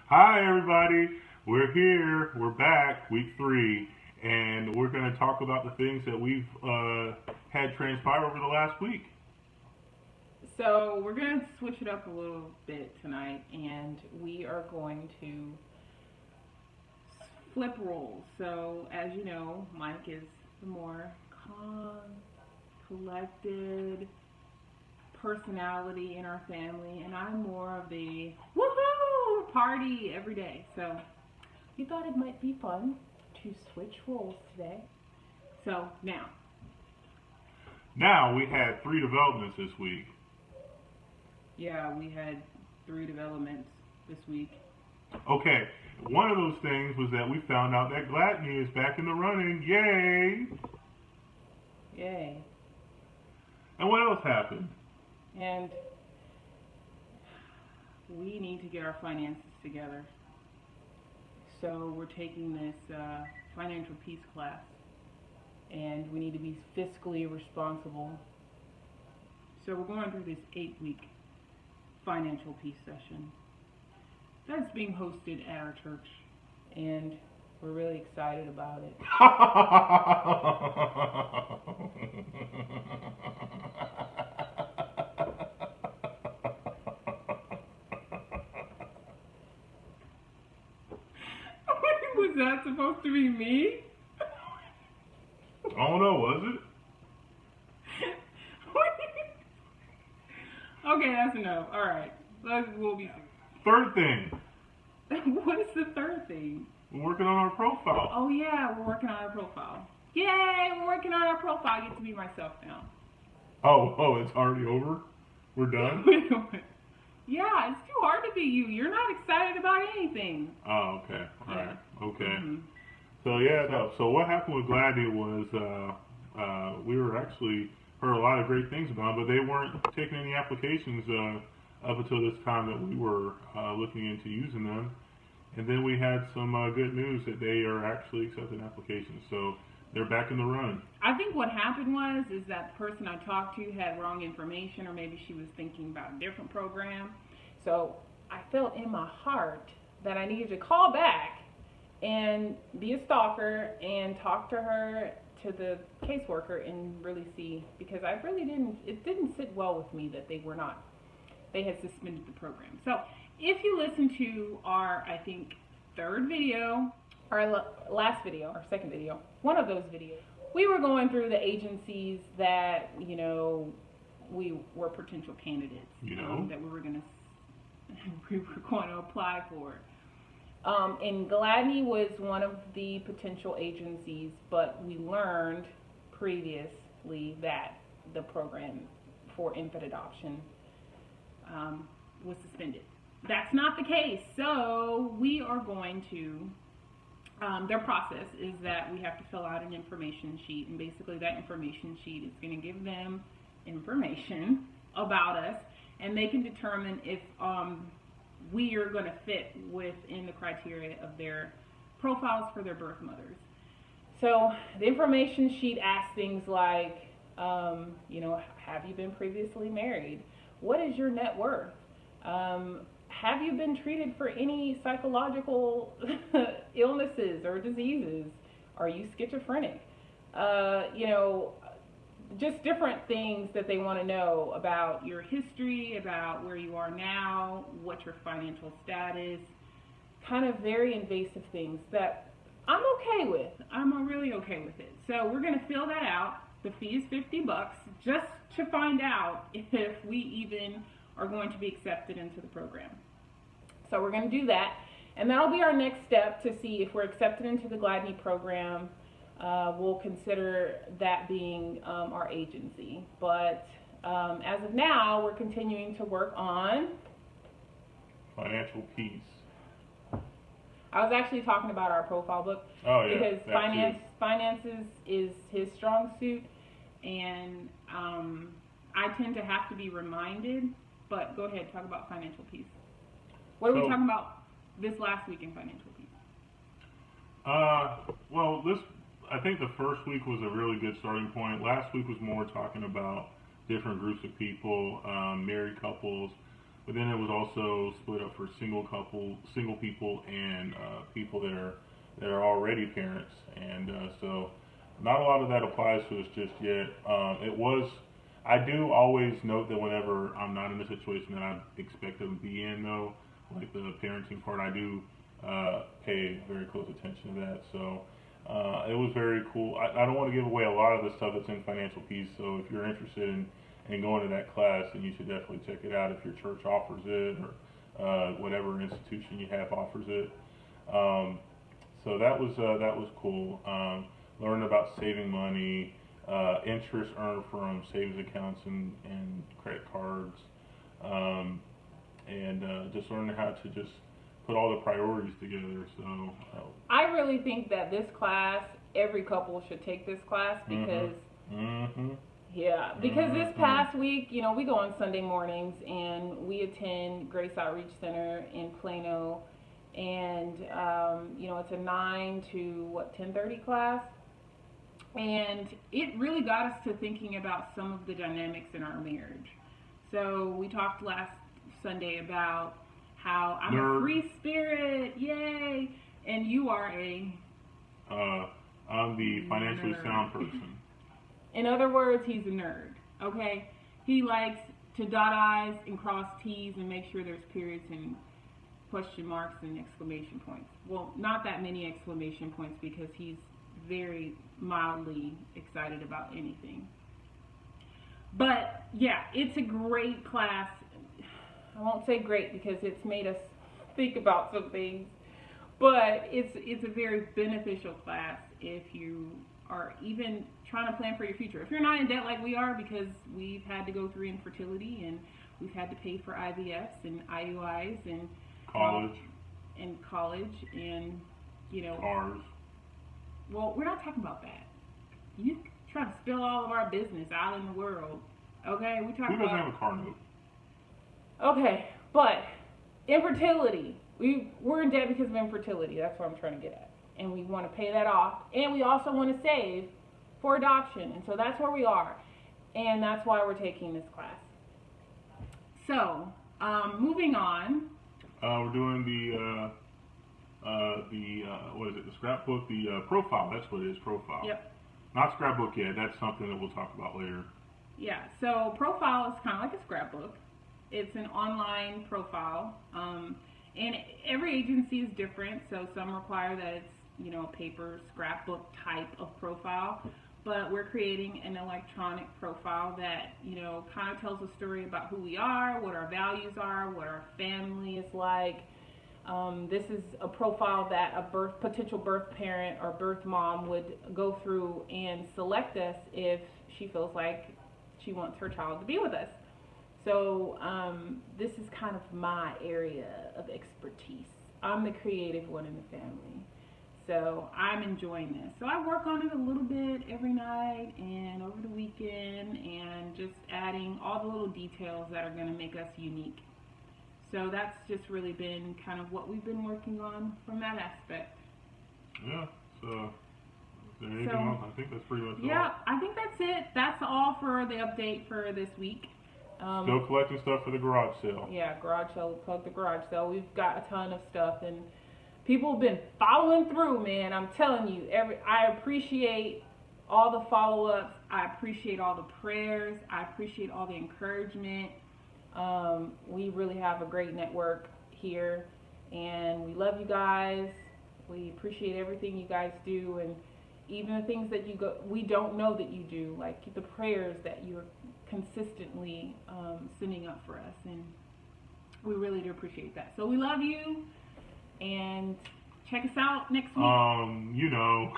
Hi, everybody. We're here. We're back, week 3, and we're going to talk about the things that we've had transpire over the last week. So we're going to switch it up a little bit tonight, and we are going to flip roles. So as you know, Mike is the more calm, collected personality in our family, and I'm more of the woohoo party every day. So we thought it might be fun to switch roles today. So Now, we had 3 developments this week. yeah, we had 3 developments this week. Okay, one of those things was that we found out that Gladney is back in the running. Yay! Yay. And what else happened? And we need to get our finances together. So we're taking this financial peace class, and we need to be fiscally responsible. So we're going through this 8-week financial peace session that's being hosted at our church, and we're really excited about it. Was that supposed to be me? I don't know, was it? Okay, that's enough. All right, we'll be. Third thing, What is the third thing? we're working on our profile. Oh yeah, we're working on our profile. Yay, we're working on our profile. I get to be myself now. Oh, it's already over? We're done? Yeah, it's too hard to be you. You're not excited about anything. Oh, okay. All Yeah. right. Okay. Mm-hmm. So yeah, no. So what happened with Gladney was we were actually heard a lot of great things about it, but they weren't taking any applications up until this time that we were looking into using them. And then we had some good news that they are actually accepting applications. So they're back in the run. I think what happened is that the person I talked to had wrong information, or maybe she was thinking about a different program. So I felt in my heart that I needed to call back and be a stalker and talk to her, to the caseworker, and really see, because it didn't sit well with me that they had suspended the program. So if you listen to our, I think, third video, our last video, our second video, one of those videos, we were going through the agencies that, we were potential candidates, that we were going to apply for. And Gladney was one of the potential agencies, but we learned previously that the program for infant adoption was suspended. That's not the case. So we are going to, their process is that we have to fill out an information sheet, and basically that information sheet is going to give them information about us, and they can determine if we are going to fit within the criteria of their profiles for their birth mothers. So the information sheet asks things like, have you been previously married? What is your net worth? Have you been treated for any psychological illnesses or diseases? Are you schizophrenic? Just different things that they want to know about your history, about where you are now, what your financial status, kind of very invasive things that I'm okay with. I'm really okay with it. So we're going to fill that out. The fee is $50 just to find out if we even are going to be accepted into the program. So we're going to do that, and that'll be our next step to see if we're accepted into the Gladney program. We'll consider that being our agency. But as of now, we're continuing to work on Financial peace. I was actually talking about our profile book. Oh, yeah, Because that finances is his strong suit, and I tend to have to be reminded. But go ahead, talk about financial peace. What are we talking about this last week in financial peace? Well, I think the first week was a really good starting point. Last week was more talking about different groups of people, married couples, but then it was also split up for single people, and people that are already parents, and so not a lot of that applies to us just yet. It was. I do always note that whenever I'm not in a situation that I expect to be in, though, like the parenting part, I do pay very close attention to that. So it was very cool. I don't want to give away a lot of the stuff that's in Financial Peace. So if you're interested in going to that class, then you should definitely check it out if your church offers it, or whatever institution you have offers it. So that was cool. Learning about saving money, interest earned from savings accounts and credit cards, and just learning how to just put all the priorities together. So I really think that this class, every couple should take this class because because this past week, you know, we go on Sunday mornings and we attend Grace Outreach Center in Plano, and you know, it's a 9 to 10:30 class. And it really got us to thinking about some of the dynamics in our marriage. So we talked last Sunday about how I'm a free spirit, yay, and you are a... I'm the financially sound person. In other words, he's a nerd, okay? He likes to dot I's and cross T's and make sure there's periods and question marks and exclamation points. Well, not that many exclamation points because he's very mildly excited about anything. But yeah, it's a great class. I won't say great because it's made us think about some things, but it's a very beneficial class if you are even trying to plan for your future. If you're not in debt like we are, because we've had to go through infertility and we've had to pay for IVFs and IUIs and college and you know, cars. Well, we're not talking about that. You try to spill all of our business out in the world. Okay, we talk about... Who doesn't have a car note? Okay, but infertility. We're in debt because of infertility. That's what I'm trying to get at. And we want to pay that off. And we also want to save for adoption. And so that's where we are. And that's why we're taking this class. So, moving on. We're doing the what is it? The scrapbook, the profile. That's what it is, profile. Yep. Not scrapbook yet. That's something that we'll talk about later. Yeah. So profile is kind of like a scrapbook. It's an online profile, and every agency is different. So some require that it's, you know, a paper scrapbook type of profile. But we're creating an electronic profile that, you know, kind of tells a story about who we are, what our values are, what our family is like. This is a profile that a potential birth parent or birth mom would go through and select us if she feels like she wants her child to be with us. So this is kind of my area of expertise. I'm the creative one in the family. So I'm enjoying this. So I work on it a little bit every night and over the weekend, and just adding all the little details that are going to make us unique. So that's just really been kind of what we've been working on from that aspect. Yeah. So is there anything else? I think that's pretty much all. Yeah, I think that's it. That's all for the update for this week. Still collecting stuff for the garage sale. Yeah, garage sale. We plug the garage sale. We've got a ton of stuff, and people have been following through, man. I'm telling you, I appreciate all the follow-ups. I appreciate all the prayers. I appreciate all the encouragement. We really have a great network here, and we love you guys. We appreciate everything you guys do, and even the things that we don't know that you do, like the prayers that you're consistently sending up for us, and we really do appreciate that. So we love you, and check us out next week. You know.